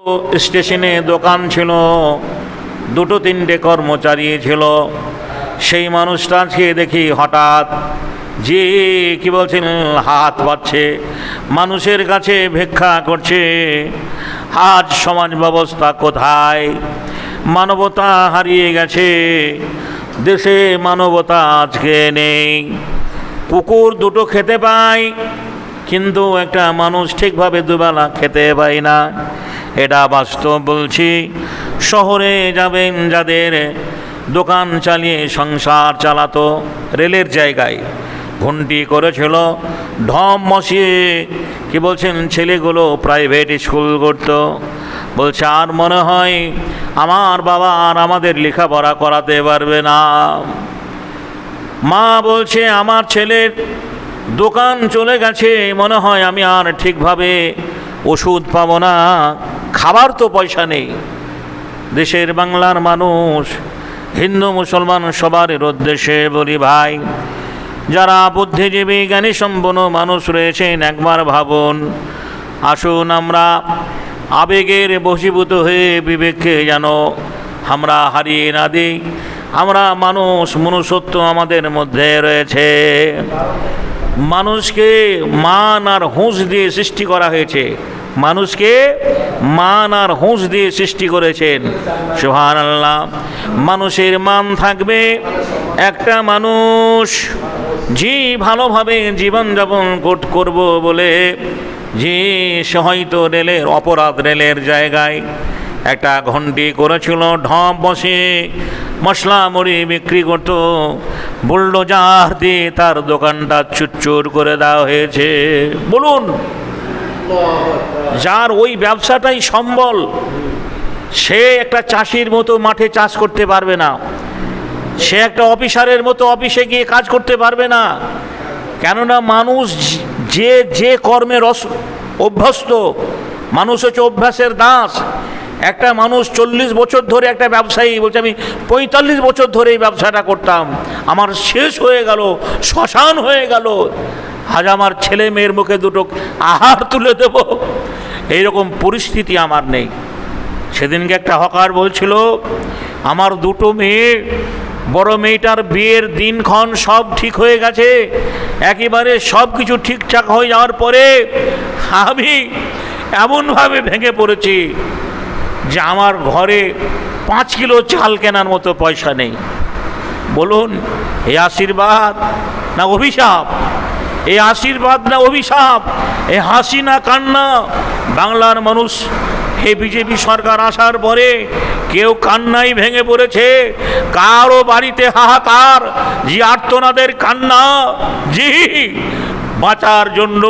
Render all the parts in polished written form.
স্টেশনে দোকান ছিল, দুটো তিনটে কর্মচারী ছিল। সেই মানুষটা আজকে দেখি হঠাৎ যে কি বলছেন হাত পাচ্ছে, মানুষের কাছে ভিক্ষা করছে। আজ সমাজ ব্যবস্থা কোথায়? মানবতা হারিয়ে গেছে, দেশে মানবতা আজকে নেই। কুকুর দুটো খেতে পায়, কিন্তু একটা মানুষ ঠিকভাবে দুবেলা খেতে পায় না। এটা বাস্তব বলছি। শহরে যাবেন যাদের দোকান চালিয়ে সংসার চালাতো, রেলের জায়গায় ঘন্টি করেছিল, ঢম মশিয়ে কি বলছেন ছেলেগুলো প্রাইভেট স্কুল করতো। বলছে আর মনে হয় আমার বাবা আর আমাদের লেখাপড়া করাতে পারবে না। মা বলছে আমার ছেলের দোকান চলে গেছে, মনে হয় আমি আর ঠিকভাবে ওষুধ পাবো না, খাবার তো পয়সা নেই। দেশের বাংলার মানুষ, হিন্দু মুসলমান সবার উদ্দেশ্যে বলি ভাই, যারা বুদ্ধিজীবী জ্ঞানী সম্পন্ন মানুষ রয়েছেন, একবার ভাবুন। আসুন আমরা আবেগের বশীভূত হয়ে বিবেককে যেন আমরা হারিয়ে না দিই। আমরা মানুষ, মনুষ্যত্ব আমাদের মধ্যে রয়েছে। মানুষকে মান আর হুঁশ দিয়ে সৃষ্টি করা হয়েছে, মানুষকে মান আর হুঁশ দিয়ে সৃষ্টি করেছেন। সুবহানাল্লাহ। মানুষের মান থাকবে। একটা মানুষ যে ভালোভাবে জীবনযাপন করব বলে যে হয়তো রেলের অপরাধ, রেলের জায়গায় একটা ঘন্টি করেছিল, ঢপ বসে মশলা মুড়ি বিক্রি করত, বুলডোজার দিয়ে তার দোকানটা চুরচুর করে দেওয়া হয়েছে। বলুন, যার ওই ব্যবসাটাই সম্বল, সে একটা চাষির মতো মাঠে চাষ করতে পারবে না, সে একটা অফিসারের মতো অফিসে গিয়ে কাজ করতে পারবে না। কেননা মানুষ যে কর্মের অভ্যস্ত, মানুষ হচ্ছে অভ্যাসের দাস। একটা মানুষ 40 বছর ধরে, একটা ব্যবসায়ী বলছে আমি 45 বছর ধরে এই ব্যবসাটা করতাম, আমার শেষ হয়ে গেল, শ্মশান হয়ে গেল, আজ আমার ছেলে মেয়ের মুখে দুটো আহার তুলে দেব, এইরকম পরিস্থিতি আমার নেই। সেদিনকে একটা হকার বলছিল আমার দুটো মেয়ে, বড় মেয়েটার বিয়ের দিনক্ষণ সব ঠিক হয়ে গেছে, একেবারে সব কিছু ঠিকঠাক হয়ে যাওয়ার পরে আমি এমনভাবে ভেঙে পড়েছি যে আমার ঘরে 5 কিলো চাল কেনার মতো পয়সা নেই। বলুন, এই আশীর্বাদ না অভিশাপ? এই আশীর্বাদ না অভিশাপ? এই হাসি না কান্না? বাংলার মানুষ এই বিজেপি সরকার আসার পরে কেউ কান্নাই ভেঙে পড়েছে, কারো বাড়িতে হাহাকার, যে আর্তনাদের কান্না, জি বাঁচার জন্য,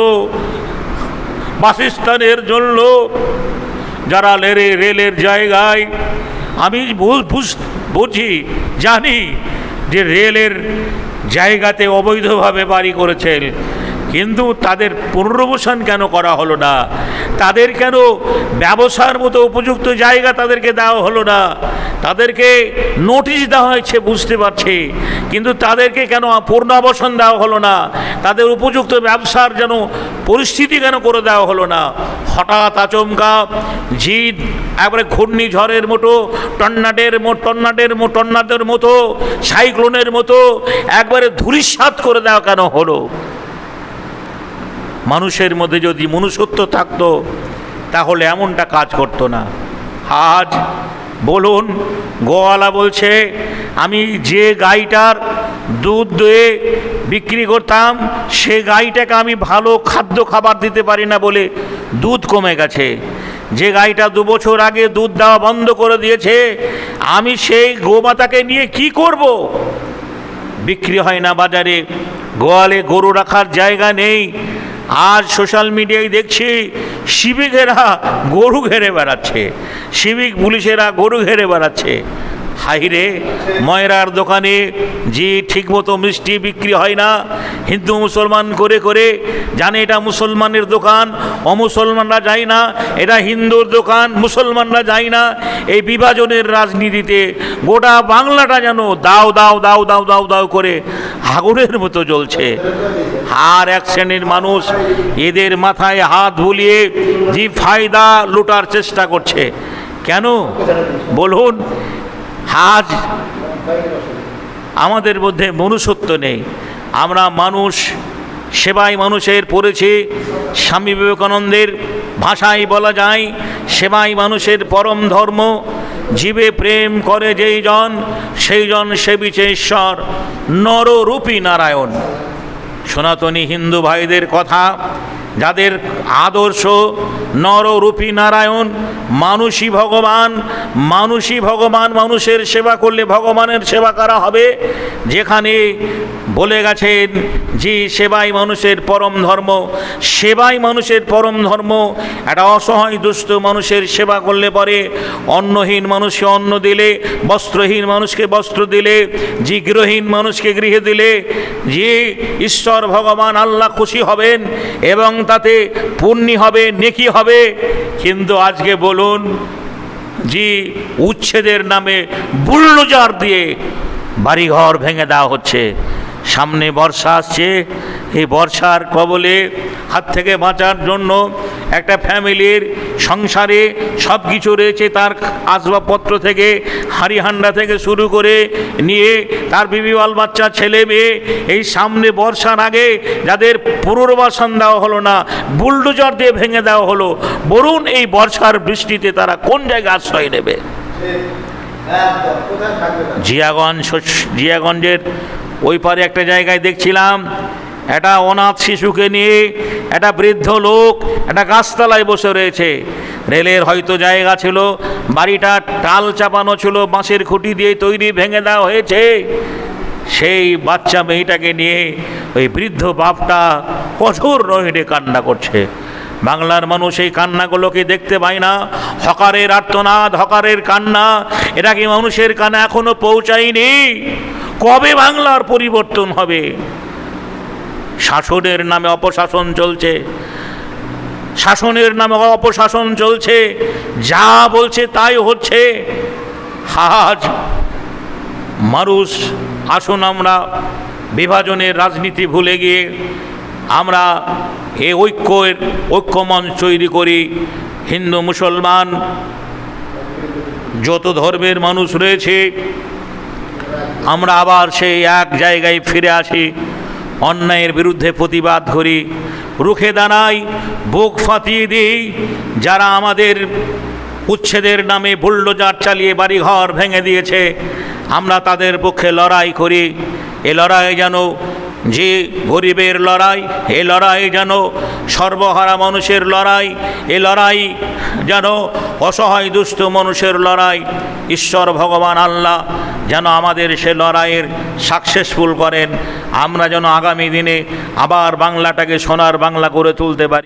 বাসস্থানের জন্য। যারা রেলের জায়গায়, আমি বুঝি জানি যে রেলের জায়গাতে অবৈধভাবে বাড়ি করেছেন, কিন্তু তাদের পুনর্বাসন কেন করা হলো না? তাদের কেন ব্যবসার মতো উপযুক্ত জায়গা তাদেরকে দেওয়া হলো না? তাদেরকে নোটিশ দেওয়া হয়েছে বুঝতে পারছি, কিন্তু তাদেরকে কেন পুনর্বাসন দেওয়া হলো না? তাদের উপযুক্ত ব্যবসার যেন পরিস্থিতি কেন করে দেওয়া হলো না? হঠাৎ আচমকা জিদ একবারে ঘূর্ণিঝড়ের মতো, টর্নাডোর মতো, সাইক্লোনের মতো একবারে ধূলিসাৎ করে দেওয়া কেন হলো? মানুষের মধ্যে যদি মনুষ্যত্ব থাকতো তাহলে এমনটা কাজ করতো না। আজ বলুন, গোয়ালা বলছে আমি যে গাইটার দুধ দয়ে বিক্রি করতাম, সে গাইটাকে আমি ভালো খাদ্য খাবার দিতে পারি না বলে দুধ কমে গেছে। যে গাইটা 2 বছর আগে দুধ দেওয়া বন্ধ করে দিয়েছে, আমি সেই গোমাতাকে নিয়ে কি করব? বিক্রি হয় না বাজারে, গোয়ালে গরু রাখার জায়গা নেই। আজ সোশ্যাল মিডিয়ায় দেখছি সিভিকেরা গরু ঘেরে বেড়াচ্ছে, সিভিক পুলিশেরা গরু ঘেরে বেড়াচ্ছে। হাইরে, ময়রার দোকানে যে ঠিকমতো মিষ্টি বিক্রি হয় না, হিন্দু মুসলমান করে করে জানে এটা মুসলমানের দোকান, অমুসলমানরা যায় না, এটা হিন্দুর দোকান, মুসলমানরা যায় না। এই বিভাজনের রাজনীতিতে গোটা বাংলাটা যেন দাও দাও দাও দাও দাও দাও করে আগুনের মতো জ্বলছে। আর এক শ্রেণীর মানুষ এদের মাথায় হাত বুলিয়ে যে ফায়দা লুটার চেষ্টা করছে। কেন বলুন? আজ আমাদের মধ্যে মনুষ্যত্ব নেই। আমরা মানুষ, সেবাই মানুষের পড়েছি। স্বামী বিবেকানন্দের ভাষায় বলা যায়, সেবাই মানুষের পরম ধর্ম। জীবে প্রেম করে যেই জন, সেই জন সেবিছে ঈশ্বর, নররূপী নারায়ণ। সনাতনী হিন্দু ভাইদের কথা, যাদের আদর্শ নররূপী নারায়ণ, মানুষই ভগবান, মানুষই ভগবান, মানুষের সেবা করলে ভগবানের সেবা করা হবে। যেখানে বলে গেছেন যে সেবাই মানুষের পরম ধর্ম, সেবাই মানুষের পরম ধর্ম। একটা অসহায় দুস্থ মানুষের সেবা করলে পরে, অন্নহীন মানুষকে অন্ন দিলে, বস্ত্রহীন মানুষকে বস্ত্র দিলে, যে গৃহহীন মানুষকে গৃহে দিলে, যে ঈশ্বর ভগবান আল্লাহ খুশি হবেন এবং তাতে পুণ্যি হবে, নেকি হবে। কিন্তু আজকে বলুন, যে উচ্ছেদের নামে বুলডোজার দিয়ে বাড়িঘর ভেঙে দেওয়া হচ্ছে। সামনে বর্ষা আসছে, এই বর্ষার কবলে হাত থেকে বাঁচার জন্য একটা ফ্যামিলির সংসারে সব কিছু রয়েছে, তার আসবাবপত্র থেকে, হাঁড়ি হান্ডা থেকে শুরু করে নিয়ে তার বিবিবাল বাচ্চা ছেলে মেয়ে, এই সামনে বর্ষার আগে যাদের পুনর্বাসন দেওয়া হলো না, বুলডোজার দিয়ে ভেঙে দেওয়া হলো। বলুন এই বর্ষার বৃষ্টিতে তারা কোন জায়গায় আশ্রয় নেবে? জিয়াগঞ্জের ওই পারে একটা জায়গায় দেখছিলাম, একটা অনাথ শিশুকে নিয়ে একটা বৃদ্ধ লোক একটা গাছতলায় বসে রয়েছে। রেলের হয়তো জায়গা ছিল, বাড়িটা টাল চাপানো ছিল, বাঁশের খুঁটি দিয়ে তৈরি, ভেঙে দেওয়া হয়েছে। সেই বাচ্চা মেয়েটাকে নিয়ে ওই বৃদ্ধ বাপটা কঠোর নহিনে কান্না করছে। বাংলার মানুষ এই কান্নাগুলোকে দেখতে পায় না। হকারের আর্তনাদ, হকারের কান্না, এটা কি মানুষের কানে এখনো পৌঁছায়নি? কবে বাংলার পরিবর্তন হবে? শাসনের নামে অপশাসন চলছে, শাসনের নামে অপশাসন চলছে, যা বলছে তাই হচ্ছে। আজ মানুষ, আসুন আমরা বিভাজনের রাজনীতি ভুলে গিয়ে আমরা এই ঐক্যমঞ্চ তৈরি করি। হিন্দু মুসলমান যত ধর্মের মানুষ রয়েছে, আমরা আবার সেই এক জায়গায় ফিরে আসি, অন্যায়ের বিরুদ্ধে প্রতিবাদ করি, রুখে দাঁড়াই, বুক ফাটিয়ে দিই। যারা আমাদের উচ্ছেদের নামে বুলডোজার চালিয়ে বাড়িঘর ভেঙে দিয়েছে, আমরা তাদের পক্ষে লড়াই করি। এ লড়াই যেন যে গরিবের লড়াই, এ লড়াই যেন সর্বহারা মানুষের লড়াই, এ লড়াই যেন অসহায় দুস্থ মানুষের লড়াই। ঈশ্বর ভগবান আল্লাহ যেন আমাদের সে লড়াইয়ের সাকসেসফুল করেন। আমরা যেন আগামী দিনে আবার বাংলাটাকে সোনার বাংলা করে তুলতে পারি।